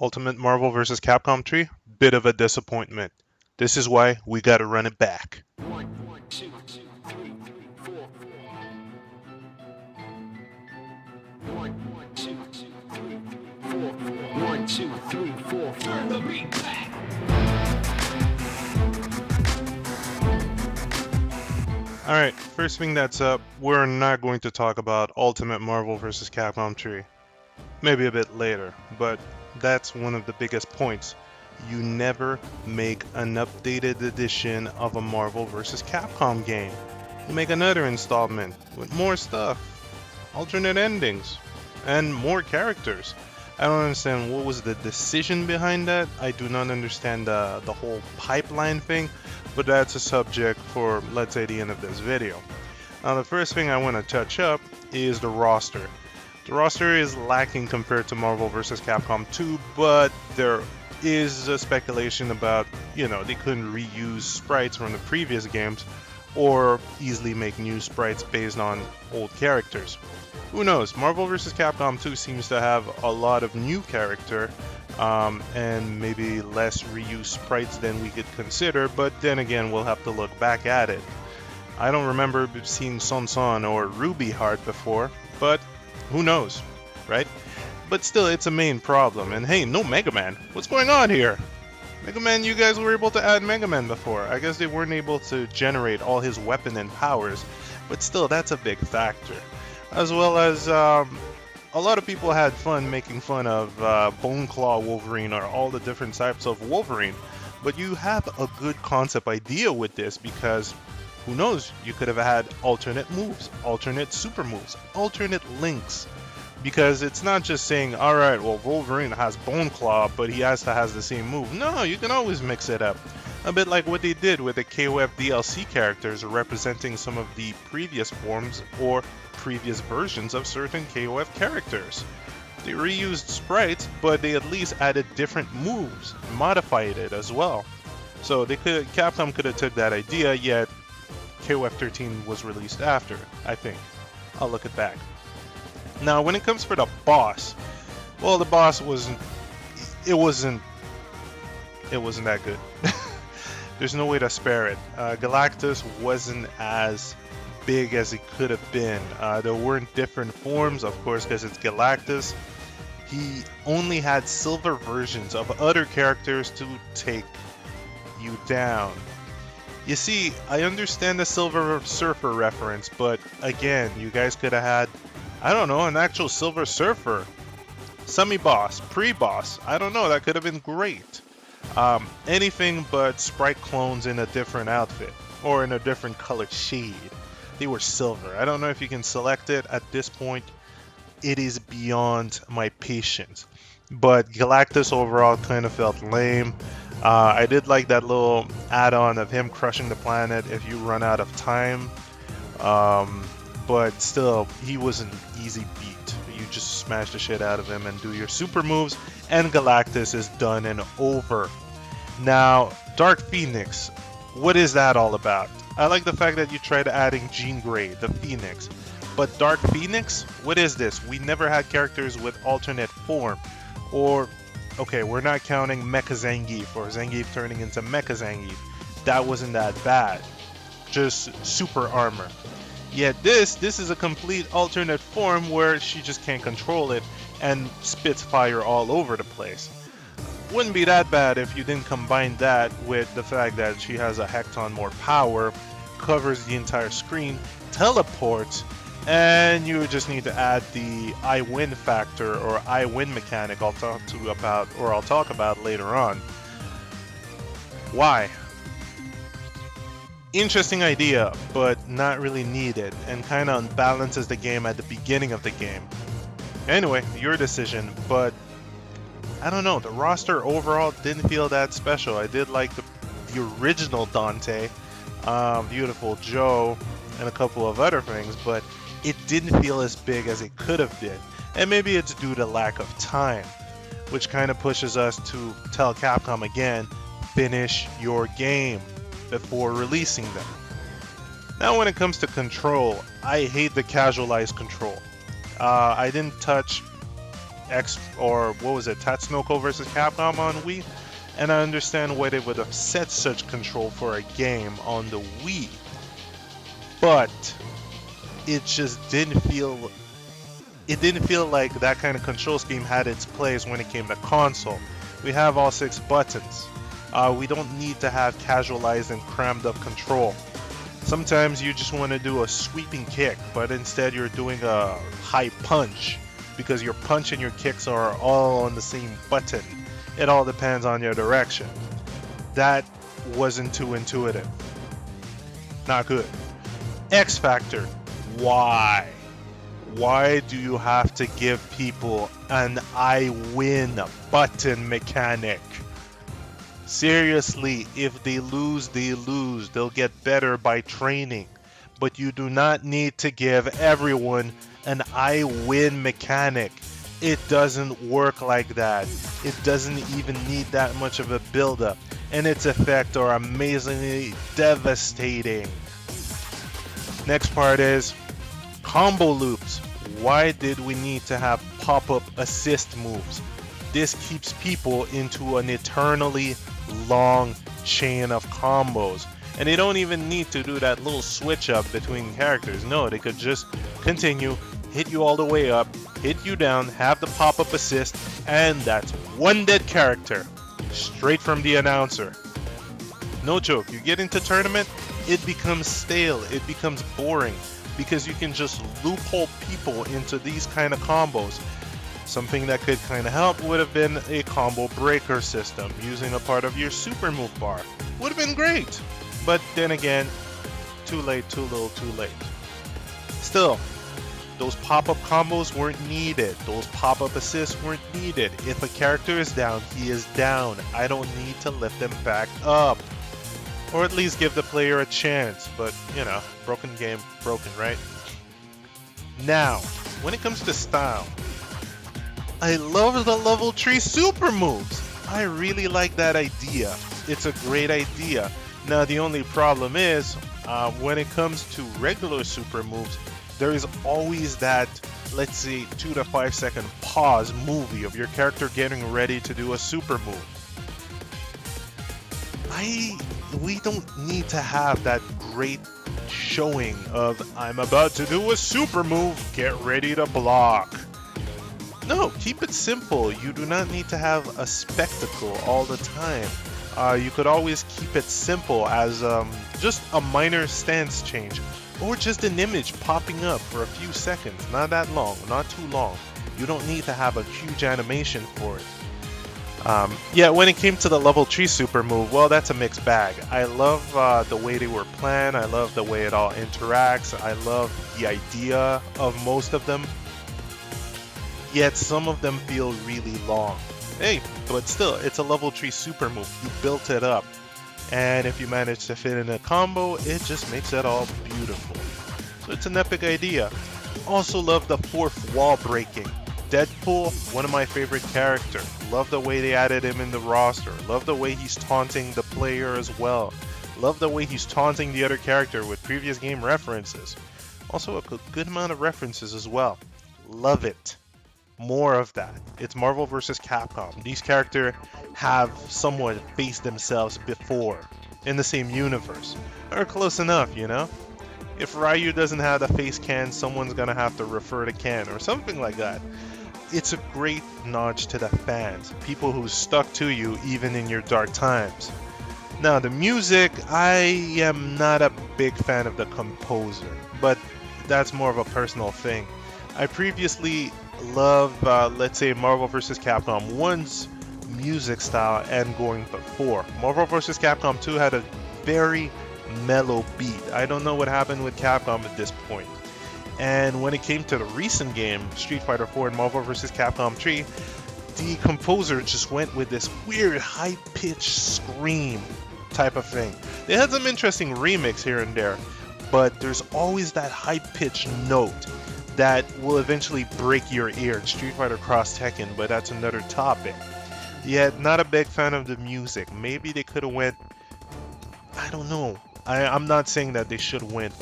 Ultimate Marvel vs. Capcom 3, bit of a disappointment. This is why we gotta run it back. Turn the beat back. Alright, first thing that's up, we're not going to talk about Ultimate Marvel vs. Capcom 3. Maybe a bit later, but that's one of the biggest points. You never make an updated edition of a Marvel vs. Capcom game. You make another installment with more stuff, alternate endings, and more characters. I don't understand what was the decision behind that. I do not understand the whole pipeline thing, but that's a subject for, let's say, the end of this video. Now, the first thing I want to touch up is the roster. The roster is lacking compared to Marvel vs. Capcom 2, but there is a speculation about, they couldn't reuse sprites from the previous games or easily make new sprites based on old characters. Who knows? Marvel vs. Capcom 2 seems to have a lot of new character and maybe less reused sprites than we could consider, but then again, we'll have to look back at it. I don't remember seeing Son Son or Ruby Heart before, but who knows, right? But still, it's a main problem. And hey, no Mega Man. What's going on here? Mega Man, you guys were able to add Mega Man before. I guess they weren't able to generate all his weapon and powers, but still, that's a big factor. As well as a lot of people had fun making fun of Bone Claw Wolverine or all the different types of Wolverine. But you have a good concept idea with this because who knows, you could have had alternate moves, alternate super moves, alternate links. Because it's not just saying, alright, well, Wolverine has Bone Claw, but he has the same move. No, you can always mix it up. A bit like what they did with the KOF DLC characters representing some of the previous forms or previous versions of certain KOF characters. They reused sprites, but they at least added different moves, modified it as well. So Capcom could have took that idea, yet KOF 13 was released after, I think. I'll look it back. Now, when it comes for the boss, well, the boss wasn't that good. There's no way to spare it. Galactus wasn't as big as it could have been. There weren't different forms, of course, because it's Galactus. He only had silver versions of other characters to take you down. You see, I understand the Silver Surfer reference, but again, you guys could have had, I don't know, an actual Silver Surfer. Semi-boss, pre-boss, I don't know, that could have been great. Anything but sprite clones in a different outfit, or in a different colored shade. They were silver. I don't know if you can select it at this point. It is beyond my patience. But Galactus overall kind of felt lame. I did like that little add-on of him crushing the planet if you run out of time. But still, he was an easy beat. You just smash the shit out of him and do your super moves, and Galactus is done and over. Now, Dark Phoenix, what is that all about? I like the fact that you tried adding Jean Grey, the Phoenix. But Dark Phoenix? What is this? We never had characters with alternate form. Or, okay, we're not counting Mecha Zangief or Zangief turning into Mecha Zangief. That wasn't that bad. Just super armor. Yet this is a complete alternate form where she just can't control it and spits fire all over the place. Wouldn't be that bad if you didn't combine that with the fact that she has a hecton more power, covers the entire screen, teleports, and you just need to add the I win factor or I win mechanic I'll talk about later on. Why? Interesting idea, but not really needed, and kind of unbalances the game at the beginning of the game. Anyway, your decision, but I don't know, the roster overall didn't feel that special. I did like the original Dante, Beautiful Joe, and a couple of other things, but it didn't feel as big as it could have been. And maybe it's due to lack of time, which kind of pushes us to tell Capcom again, finish your game before releasing them. Now when it comes to control, I hate the casualized control. I didn't touch Tatsunoko versus Capcom on Wii, and I understand why they would have set such control for a game on the Wii, but it just didn't feel like that kind of control scheme had its place when it came to console. We have all 6 buttons. We don't need to have casualized and crammed up control. Sometimes you just want to do a sweeping kick, but instead you're doing a high punch because your punch and your kicks are all on the same button. It all depends on your direction. That wasn't too intuitive. Not good. XFactor. Why? Why do you have to give people an I win button mechanic? Seriously, if they lose, they lose. They'll get better by training. But you do not need to give everyone an I win mechanic. It doesn't work like that. It doesn't even need that much of a build-up. And its effects are amazingly devastating. Next part is combo loops. Why did we need to have pop-up assist moves? This keeps people into an eternally long chain of combos, and they don't even need to do that little switch up between characters. No, they could just continue, hit you all the way up, hit you down, have the pop-up assist, and that's one dead character straight from the announcer. No joke, you get into tournament, it becomes stale, it becomes boring, because you can just loophole people into these kind of combos. Something that could kind of help would have been a combo breaker system using a part of your super move bar. Would have been great, but then again, too late, too little, too late. Still, those pop-up combos weren't needed. Those pop-up assists weren't needed. If a character is down, he is down. I don't need to lift them back up. Or at least give the player a chance, but you know, broken game, broken, right? Now, when it comes to style, I love the level tree super moves. I really like that idea. It's a great idea. Now the only problem is, when it comes to regular super moves, there is always that, let's say, 2 to 5 second pause movie of your character getting ready to do a super move. We don't need to have that great showing of, I'm about to do a super move, get ready to block. No, keep it simple. You do not need to have a spectacle all the time. You could always keep it simple as just a minor stance change, or just an image popping up for a few seconds, not that long, not too long. You don't need to have a huge animation for it. Yeah, when it came to the level 3 super move, well, that's a mixed bag. I love the way they were planned. I love the way it all interacts. I love the idea of most of them. Yet some of them feel really long. Hey, but still, it's a level 3 super move. You built it up. And if you manage to fit in a combo, it just makes it all beautiful. So it's an epic idea. Also love the 4th wall breaking. Deadpool, one of my favorite characters. Love the way they added him in the roster. Love the way he's taunting the player as well. Love the way he's taunting the other character with previous game references. Also a good amount of references as well. Love it. More of that. It's Marvel vs. Capcom. These characters have somewhat faced themselves before in the same universe. Or close enough, you know? If Ryu doesn't have the face can, someone's gonna have to refer to Ken or something like that. It's a great nod to the fans, people who stuck to you even in your dark times. Now the music, I am not a big fan of the composer, but that's more of a personal thing. I previously loved, let's say, Marvel vs. Capcom 1's music style and going before. Marvel vs. Capcom 2 had a very mellow beat. I don't know what happened with Capcom at this point. And when it came to the recent game, Street Fighter 4 and Marvel vs. Capcom 3, the composer just went with this weird high-pitched scream type of thing. They had some interesting remix here and there, but there's always that high-pitched note that will eventually break your ear in Street Fighter Cross Tekken, but that's another topic. Yet, not a big fan of the music. Maybe they could have went, I don't know. I'm not saying that they should have went,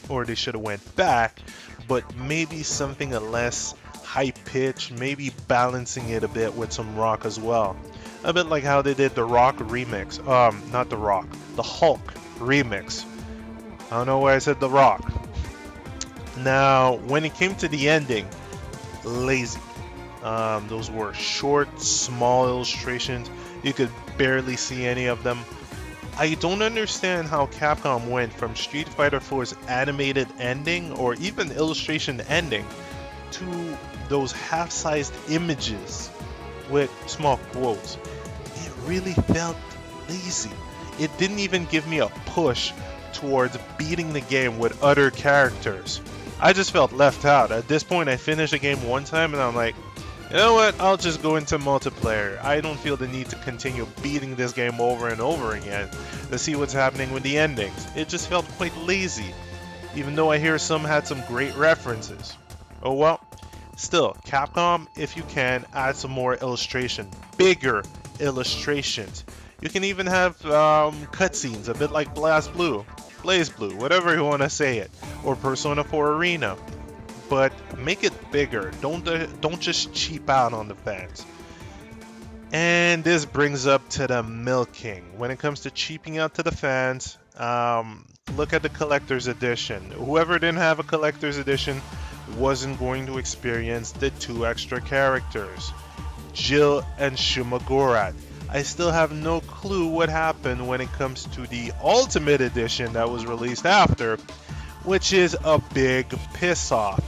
or they should have went back, but maybe something a less high pitch, maybe balancing it a bit with some rock as well. A bit like how they did the Rock remix. Not the Rock, the Hulk remix. I don't know why I said the Rock. Now, when it came to the ending, lazy. Those were short, small illustrations. You could barely see any of them. I don't understand how Capcom went from Street Fighter 4's animated ending or even illustration ending to those half-sized images with small quotes. It really felt lazy. It didn't even give me a push towards beating the game with other characters. I just felt left out. At this point, I finished the game one time and I'm like, you know what, I'll just go into multiplayer. I don't feel the need to continue beating this game over and over again to see what's happening with the endings. It just felt quite lazy, even though I hear some had some great references. Oh well, still, Capcom, if you can, add some more illustration, bigger illustrations. You can even have cutscenes, a bit like Blaze Blue, whatever you want to say it, or Persona 4 Arena. But make it bigger. Don't just cheap out on the fans. And this brings up to the milking. When it comes to cheaping out to the fans, look at the collector's edition. Whoever didn't have a collector's edition wasn't going to experience the 2 extra characters, Jill and Shumagorat. I still have no clue what happened when it comes to the Ultimate Edition that was released after, which is a big piss off.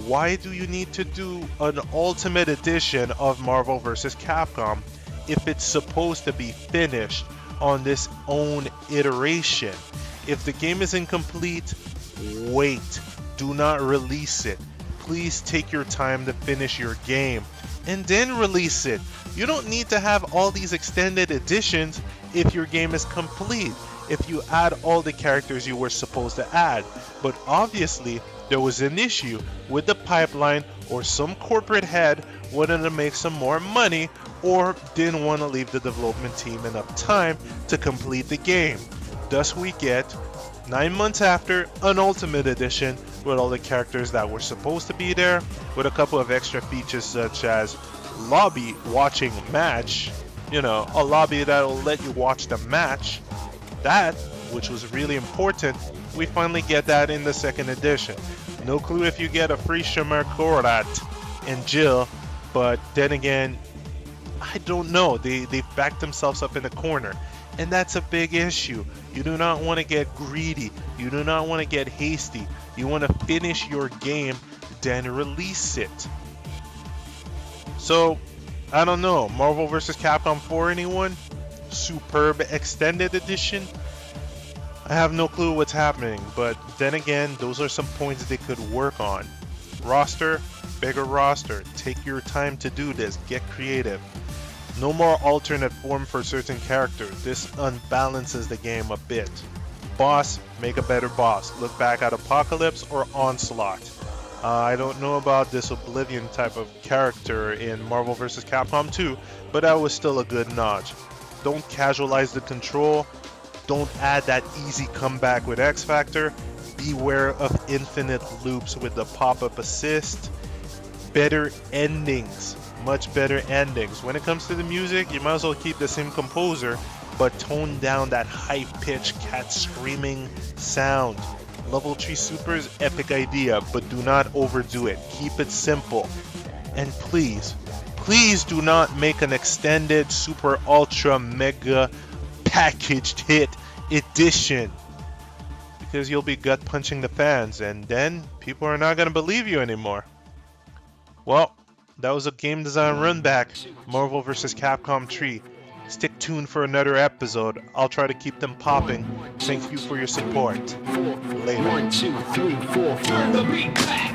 Why do you need to do an Ultimate Edition of Marvel vs. Capcom if it's supposed to be finished on this own iteration? If the game is incomplete, wait. Do not release it. Please take your time to finish your game and then release it. You don't need to have all these extended editions if your game is complete, if you add all the characters you were supposed to add. But obviously, there was an issue with the pipeline, or some corporate head wanted to make some more money or didn't want to leave the development team enough time to complete the game. Thus we get, 9 months after, an Ultimate Edition with all the characters that were supposed to be there, with a couple of extra features such as lobby watching match, you know, a lobby that will let you watch the match. That, which was really important, we finally get that in the 2nd edition. No clue if you get a free Shumagorat and Jill, but then again, I don't know. They've backed themselves up in the corner, and that's a big issue. You do not want to get greedy. You do not want to get hasty. You want to finish your game, then release it. So, I don't know. Marvel vs. Capcom 4, anyone? Superb Extended Edition? I have no clue what's happening, but then again, those are some points they could work on. Roster, bigger roster. Take your time to do this. Get creative. No more alternate form for certain characters. This unbalances the game a bit. Boss, make a better boss. Look back at Apocalypse or Onslaught. I don't know about this Oblivion type of character in Marvel vs. Capcom 2, but that was still a good notch. Don't casualize the control. Don't add that easy comeback with XFactor. Beware of infinite loops with the pop-up assist. Better endings. Much better endings. When it comes to the music, you might as well keep the same composer, but tone down that high-pitched cat screaming sound. Level 3 Super's epic idea, but do not overdo it. Keep it simple. And please do not make an extended super ultra mega packaged hit edition, because you'll be gut punching the fans and then people are not going to believe you anymore. Well, that was a Game Design Runback, Marvel vs. Capcom 3. Stick tuned for another episode. I'll try to keep them popping. Thank you for your support. Later. 1, 2, 3, 4, turn the beat back.